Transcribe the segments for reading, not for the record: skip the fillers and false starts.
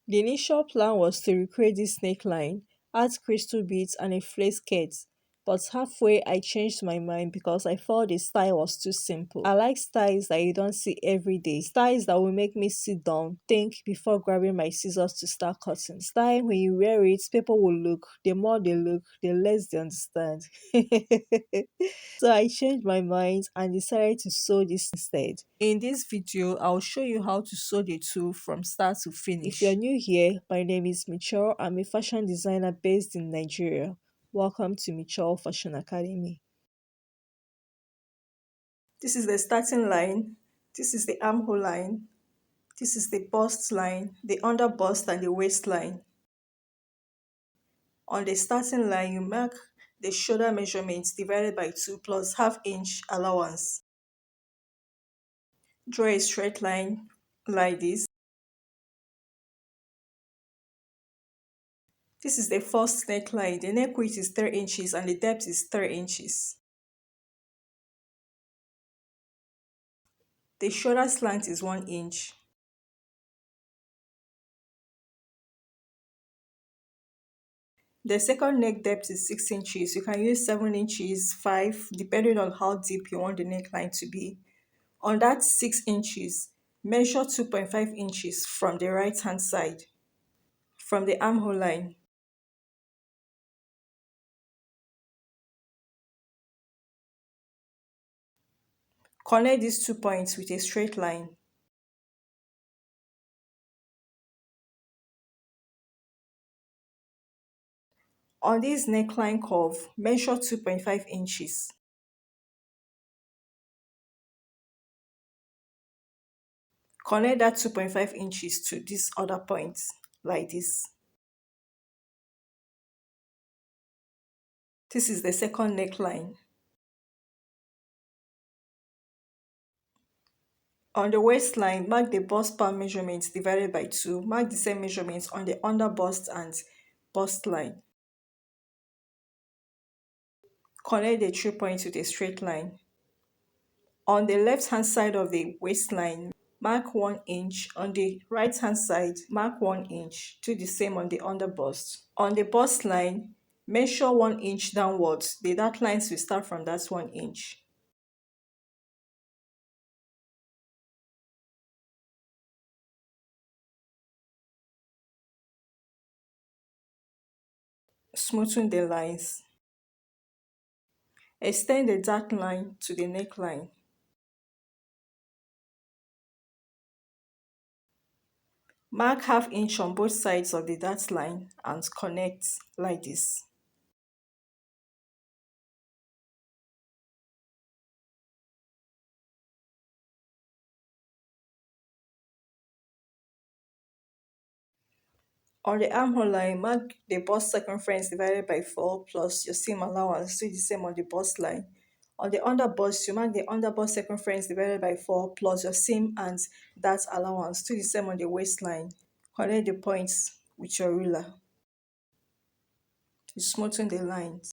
The initial plan was to recreate this neckline, add crystal beads and a flared skirt, but halfway I changed my mind because I felt the style was too simple. I like styles that you don't see every day, styles that will make me sit down, think before grabbing my scissors to start cutting. Style when you wear it, people will look. The more they look, the less they understand. So I changed my mind and decided to sew this instead. In this video, I'll show you how to sew the two from start to finish. If you're new here, my name is Michelle. I'm a fashion designer based in Nigeria. Welcome to Michelle Fashion Academy. This is the starting line. This is the armhole line. This is the bust line, the under bust and the waistline. On the starting line, you mark the shoulder measurements divided by 2 plus half-inch allowance. Draw a straight line like this. This is the first neckline. The neck width is 3 inches and the depth is 3 inches. The shoulder slant is 1 inch. The second neck depth is 6 inches. You can use 7 inches, 5, depending on how deep you want the neckline to be. On that 6 inches, measure 2.5 inches from the right hand side, from the armhole line. Connect these 2 points with a straight line. On this neckline curve, measure 2.5 inches. Connect that 2.5 inches to this other point, like this. This is the second neckline. On the waistline, mark the bust pan measurements divided by 2. Mark the same measurements on the under bust and bust line. Connect the 3 points with a straight line. On the left hand side of the waistline, mark 1 inch. On the right hand side, mark 1 inch. Do the same on the under bust. On the bust line, measure 1 inch downwards. The dark lines will start from that 1 inch. Smoothen the lines. Extend the dark line to the neckline. Mark half inch on both sides of the dart line and connect like this. On the armhole line, mark the bust circumference divided by 4 plus your seam allowance. Do the same on the bust line. On the under bust, you mark the under bust circumference divided by 4 plus your seam and dart allowance. Do the same on the waistline. Connect the points with your ruler to smoothen the lines.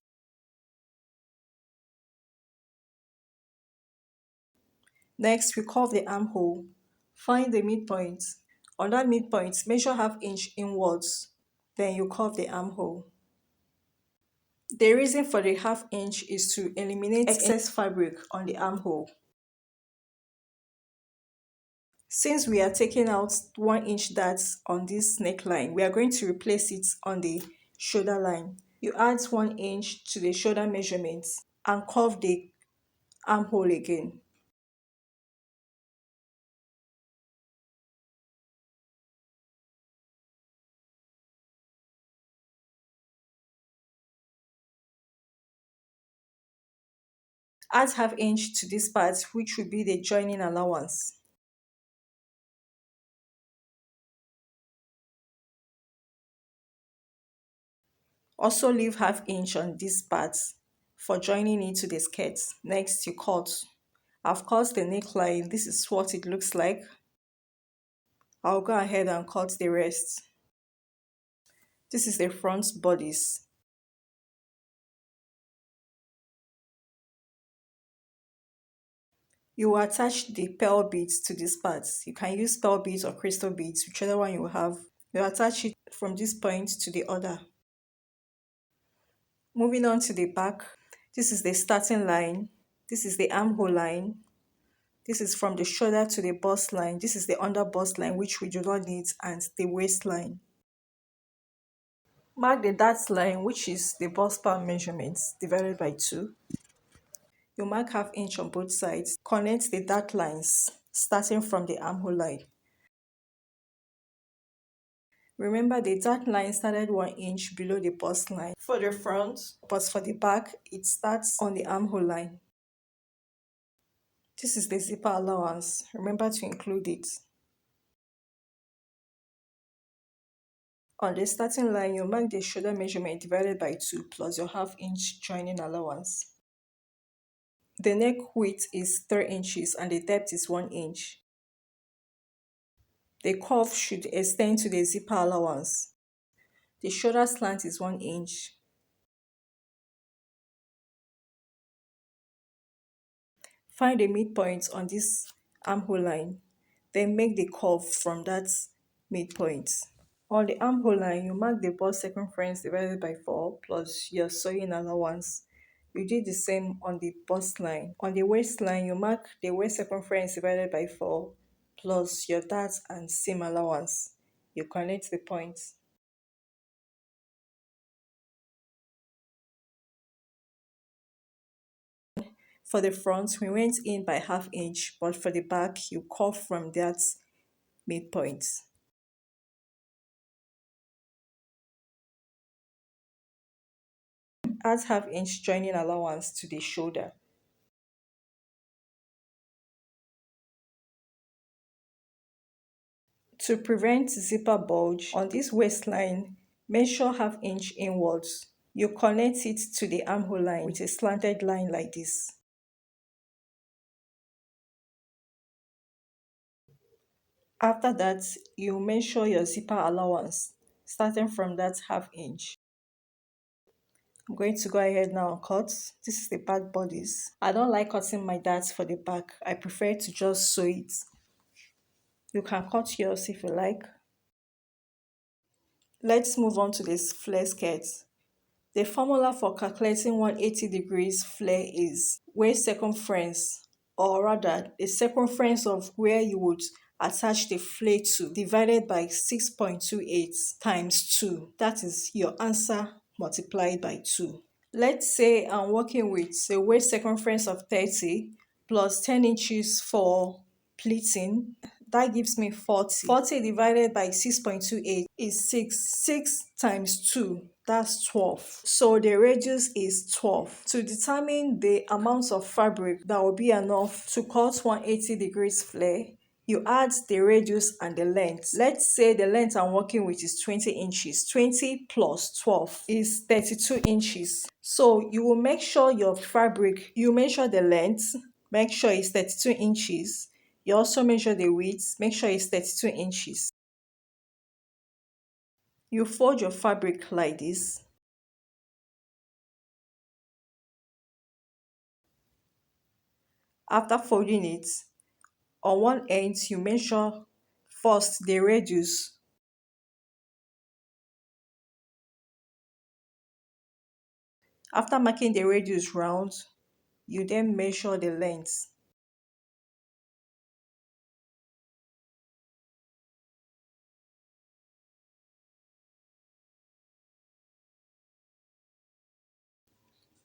Next, we curve the armhole. Find the midpoint. On that midpoint, measure half inch inwards. Then you curve the armhole. The reason for the half inch is to eliminate excess fabric on the armhole. Since we are taking out 1 inch darts on this neckline, we are going to replace it on the shoulder line. You add 1 inch to the shoulder measurements and curve the armhole again. Add half inch to this part, which will be the joining allowance. Also leave half inch on this part for joining it to the skirt. Next, you cut. I've cut the neckline. This is what it looks like. I'll go ahead and cut the rest. This is the front bodice. You will attach the pearl beads to these parts. You can use pearl beads or crystal beads, whichever one you have. You attach it from this point to the other. Moving on to the back, this is the starting line. This is the armhole line. This is from the shoulder to the bust line. This is the under bust line, which we do not need, and the waistline. Mark the dart line, which is the bust part measurements divided by 2. You mark half inch on both sides. Connect the dart lines starting from the armhole line. Remember the dart line started 1 inch below the bust line for the front, but for the back, it starts on the armhole line. This is the zipper allowance. Remember to include it. On the starting line, you mark the shoulder measurement divided by 2 plus your half inch joining allowance. The neck width is 3 inches and the depth is 1 inch. The cuff should extend to the zipper allowance. The shoulder slant is 1 inch. Find the midpoint on this armhole line, then make the curve from that midpoint. On the armhole line, you mark the bust circumference divided by 4 plus your sewing allowance. You did the same on the bust line. On the waistline, you mark the waist circumference divided by 4 plus your dart and seam allowance. You connect the points. For the front, we went in by half inch, but for the back, you curve from that midpoint. Add half inch joining allowance to the shoulder. To prevent zipper bulge, on this waistline, measure half inch inwards. You connect it to the armhole line with a slanted line like this. After that, you measure your zipper allowance, starting from that half inch. I'm going to go ahead now and cut. This is the back bodice. I don't like cutting my darts for the back. I prefer to just sew it. You can cut yours if you like. Let's move on to this flare skirt. The formula for calculating 180 degrees flare is waist circumference, or rather the circumference of where you would attach the flare to, divided by 6.28 times 2. That is your answer multiplied by 2. Let's say I'm working with a waist circumference of 30 plus 10 inches for pleating. That gives me 40. 40 divided by 6.28 is 6. 6 times 2, that's 12. So the radius is 12. To determine the amount of fabric that will be enough to cut 180 degrees flare, you add the radius and the length. Let's say the length I'm working with is 20 inches. 20 plus 12 is 32 inches. So you will make sure your fabric, you measure the length, make sure it's 32 inches. You also measure the width, make sure it's 32 inches. You fold your fabric like this. After folding it, on one end you measure first the radius. After marking the radius round, you then measure the length.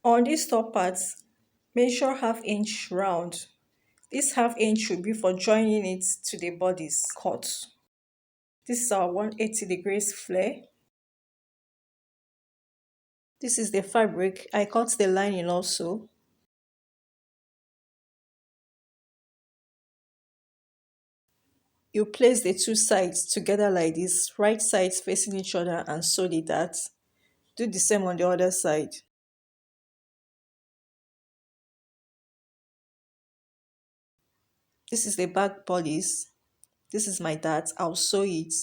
On this top part, measure half inch round. This half inch should be for joining it to the body's cut. This is our 180 degrees flare. This is the fabric. I cut the lining also. You place the two sides together like this, right sides facing each other, and sew the dart. Do the same on the other side. This is the back bodice. This is my dart. I'll sew it.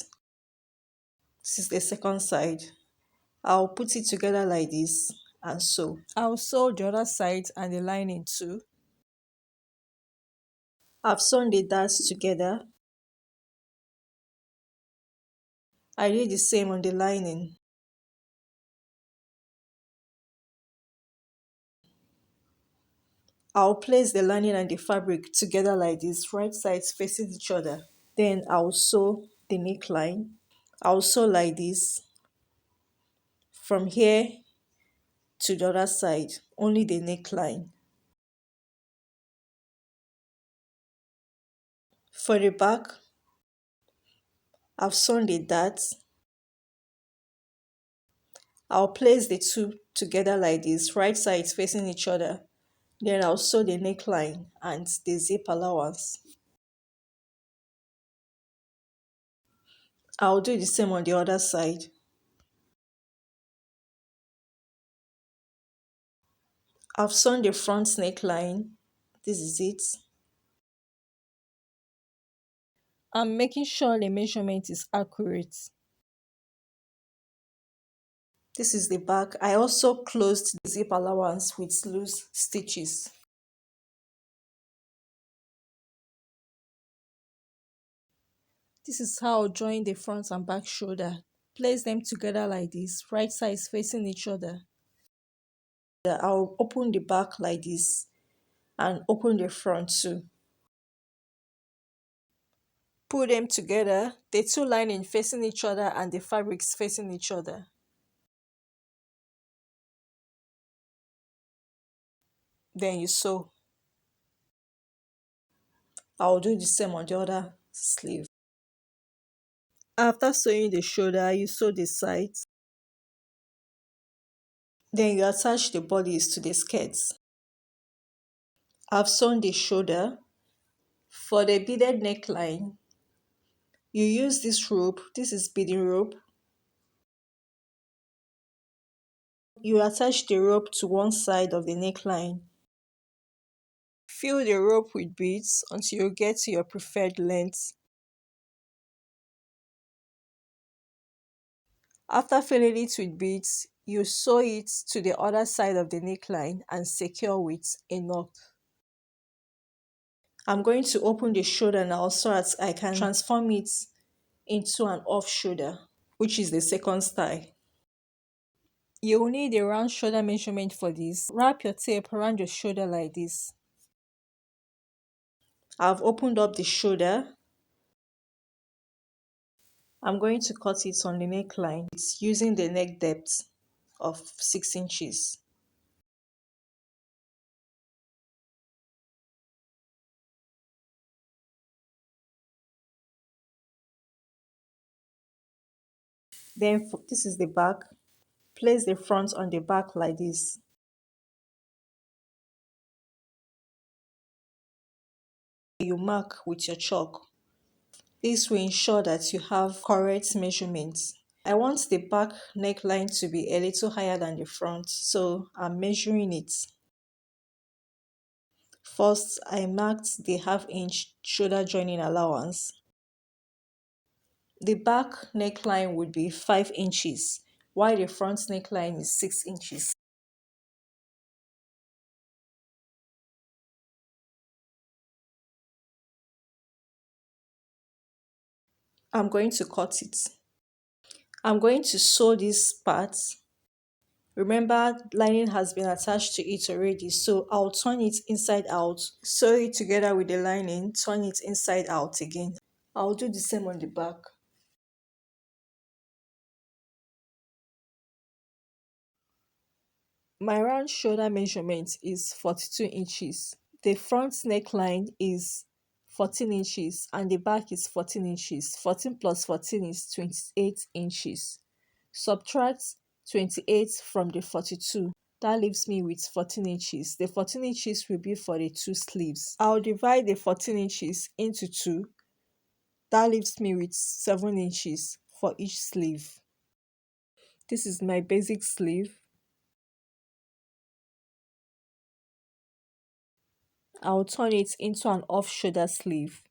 This is the second side. I'll put it together like this and sew. I'll sew the other side and the lining too. I've sewn the darts together. I did the same on the lining. I'll place the lining and the fabric together like this, right sides facing each other. Then I'll sew the neckline. I'll sew like this from here to the other side, only the neckline. For the back, I've sewn the dart. I'll place the two together like this, right sides facing each other. Then I'll sew the neckline and the zip allowance. I'll do the same on the other side. I've sewn the front neckline. This is it. I'm making sure the measurement is accurate. This is the back. I also closed the zip allowance with loose stitches. This is how I'll join the front and back shoulder. Place them together like this, right sides facing each other. I'll open the back like this and open the front too. Put them together, the two lining facing each other and the fabrics facing each other. Then you sew. I'll do the same on the other sleeve. After sewing the shoulder, you sew the sides. Then you attach the bodies to the skirts. I've sewn the shoulder. For the beaded neckline, you use this rope. This is beading rope. You attach the rope to one side of the neckline. Fill the rope with beads until you get to your preferred length. After filling it with beads, you sew it to the other side of the neckline and secure with a knot. I'm going to open the shoulder now so that I can transform it into an off shoulder, which is the second style. You will need a round shoulder measurement for this. Wrap your tape around your shoulder like this. I've opened up the shoulder. I'm going to cut it on the neckline. It's using the neck depth of 6 inches. Then this is the back. Place the front on the back like this. You mark with your chalk. This will ensure that you have correct measurements. I want the back neckline to be a little higher than the front, so I'm measuring it. First, I marked the half-inch shoulder joining allowance. The back neckline would be 5 inches, while the front neckline is 6 inches. I'm going to cut it. I'm going to sew this part. Remember, lining has been attached to it already, so I'll turn it inside out, sew it together with the lining, turn it inside out again. I'll do the same on the back. My round shoulder measurement is 42 inches. The front neckline is 14 inches and the back is 14 inches. 14 plus 14 is 28 inches. Subtract 28 from the 42. That leaves me with 14 inches. The 14 inches will be for the two sleeves. I'll divide the 14 inches into two. That leaves me with 7 inches for each sleeve. This is my basic sleeve. I'll turn it into an off shoulder sleeve.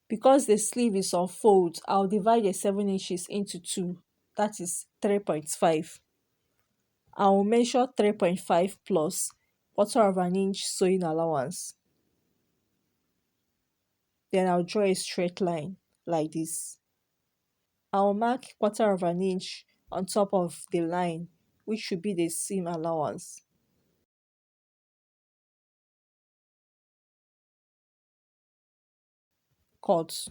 Because the sleeve is on fold, I'll divide the 7 inches into two. That is 3.5. I will measure 3.5 plus quarter of an inch sewing allowance. Then I'll draw a straight line like this. I'll mark quarter of an inch on top of the line, which should be the seam allowance. Cut.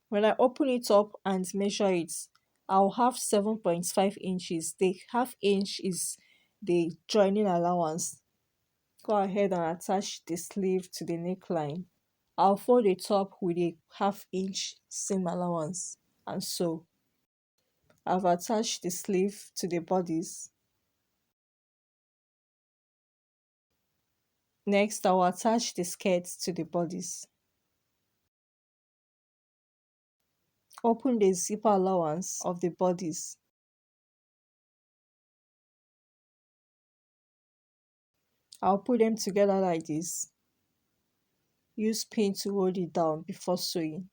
When I open it up and measure it, I'll have 7.5 inches. The half inch is the joining allowance. Go ahead and attach the sleeve to the neckline. I'll fold the top with a half inch seam allowance and sew. I've attached the sleeve to the bodice. Next, I'll attach the skirt to the bodice. Open the zipper allowance of the bodice. I'll put them together like this. Use pin to hold it down before sewing.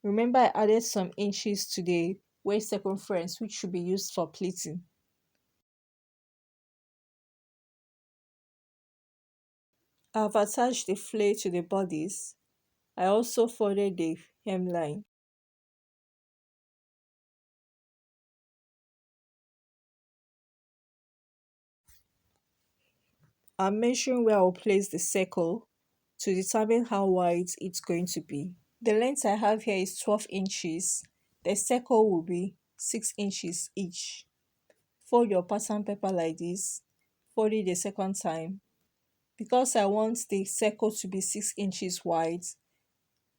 Remember I added some inches to the waist circumference which should be used for pleating. I've attached the flare to the bodice. I also folded the hemline. I'm measuring where I'll place the circle to determine how wide it's going to be. The length I have here is 12 inches. The circle will be 6 inches each. Fold your pattern paper like this. Fold it the second time. Because I want the circle to be 6 inches wide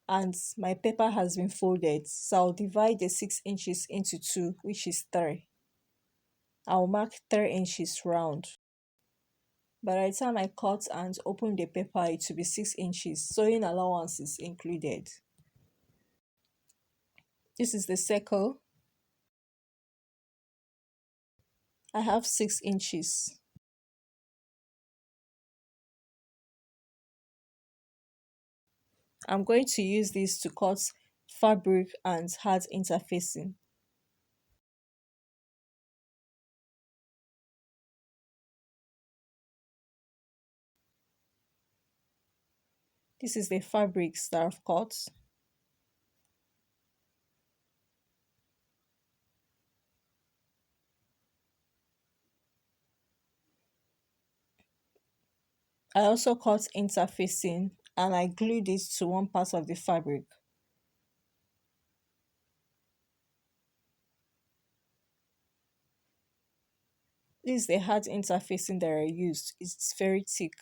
and my paper has been folded, so I'll divide the 6 inches into 2, which is 3. I'll mark 3 inches round. By the time I cut and open the paper, it will be 6 inches. Sewing allowance is included. This is the circle. I have 6 inches. I'm going to use this to cut fabric and heart interfacing. This is the fabrics that I've cut. I also cut interfacing and I glued it to one part of the fabric. This is the hard interfacing that I used. It's very thick.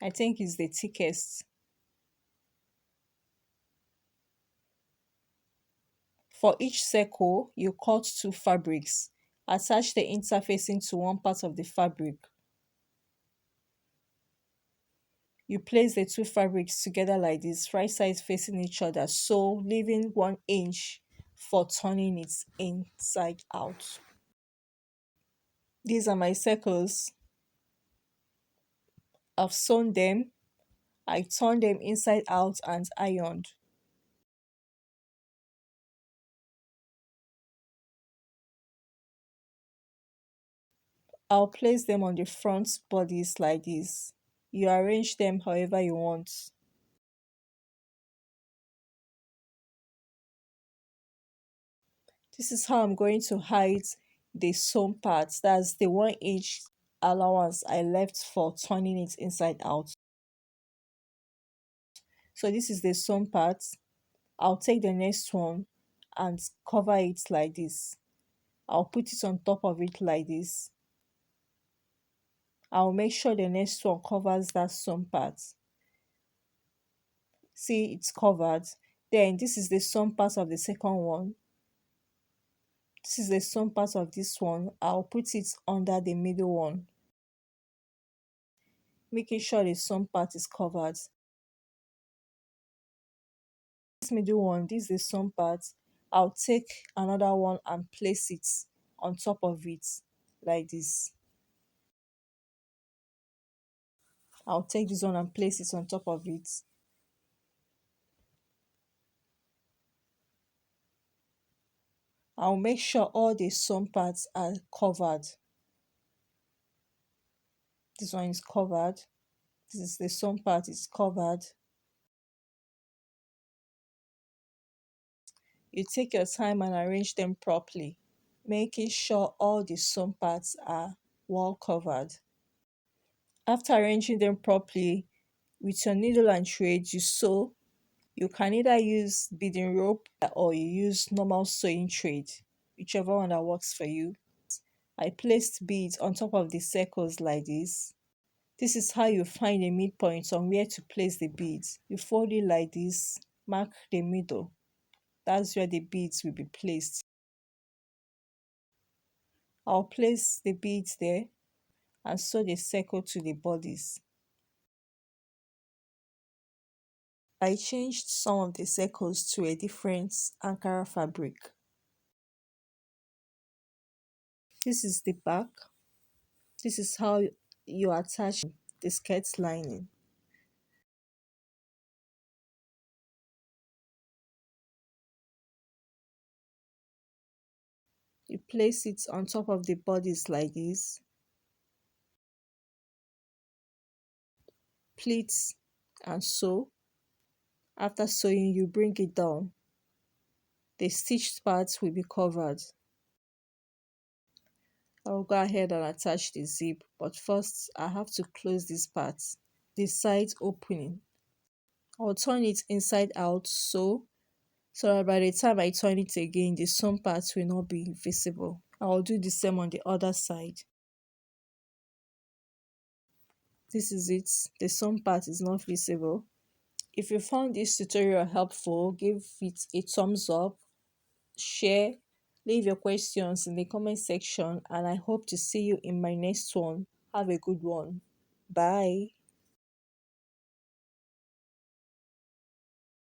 I think it's the thickest. For each circle, you cut 2 fabrics. Attach the interfacing to one part of the fabric. You place the 2 fabrics together like this, right sides facing each other, so leaving 1 inch for turning it inside out. These are my circles. I've sewn them. I turned them inside out and ironed. I'll place them on the front bodies like this. You arrange them however you want. This is how I'm going to hide the sewn part. That's the 1 inch allowance I left for turning it inside out. So this is the sewn part. I'll take the next one and cover it like this. I'll put it on top of it like this. I'll make sure the next one covers that sewn part. See, it's covered. Then this is the sewn part of the second one. This is the sewn part of this one. I'll put it under the middle one, making sure the sewn part is covered. This middle one, this is the sewn part. I'll take another one and place it on top of it like this. I'll take this one and place it on top of it. I'll make sure all the sewn parts are covered. This one is covered. This is the sewn part is covered. You take your time and arrange them properly, making sure all the sewn parts are well covered. After arranging them properly, with your needle and thread, you sew. You can either use beading rope or you use normal sewing thread, whichever one that works for you. I placed beads on top of the circles like this. This is how you find a midpoint on where to place the beads. You fold it like this, mark the middle. That's where the beads will be placed. I'll place the beads there and sew the circle to the bodies. I changed some of the circles to a different Ankara fabric. This is the back. This is how you attach the skirt lining. You place it on top of the bodies like this. Pleat and sew. After sewing, you bring it down. The stitched parts will be covered. I'll go ahead and attach the zip, but first I have to close this part, the side opening. I'll turn it inside out so that by the time I turn it again, the sewn parts will not be visible. I'll do the same on the other side. This is it. The sewn part is not visible. If you found this tutorial helpful, give it a thumbs up, share, leave your questions in the comment section, and I hope to see you in my next one. Have a good one. Bye.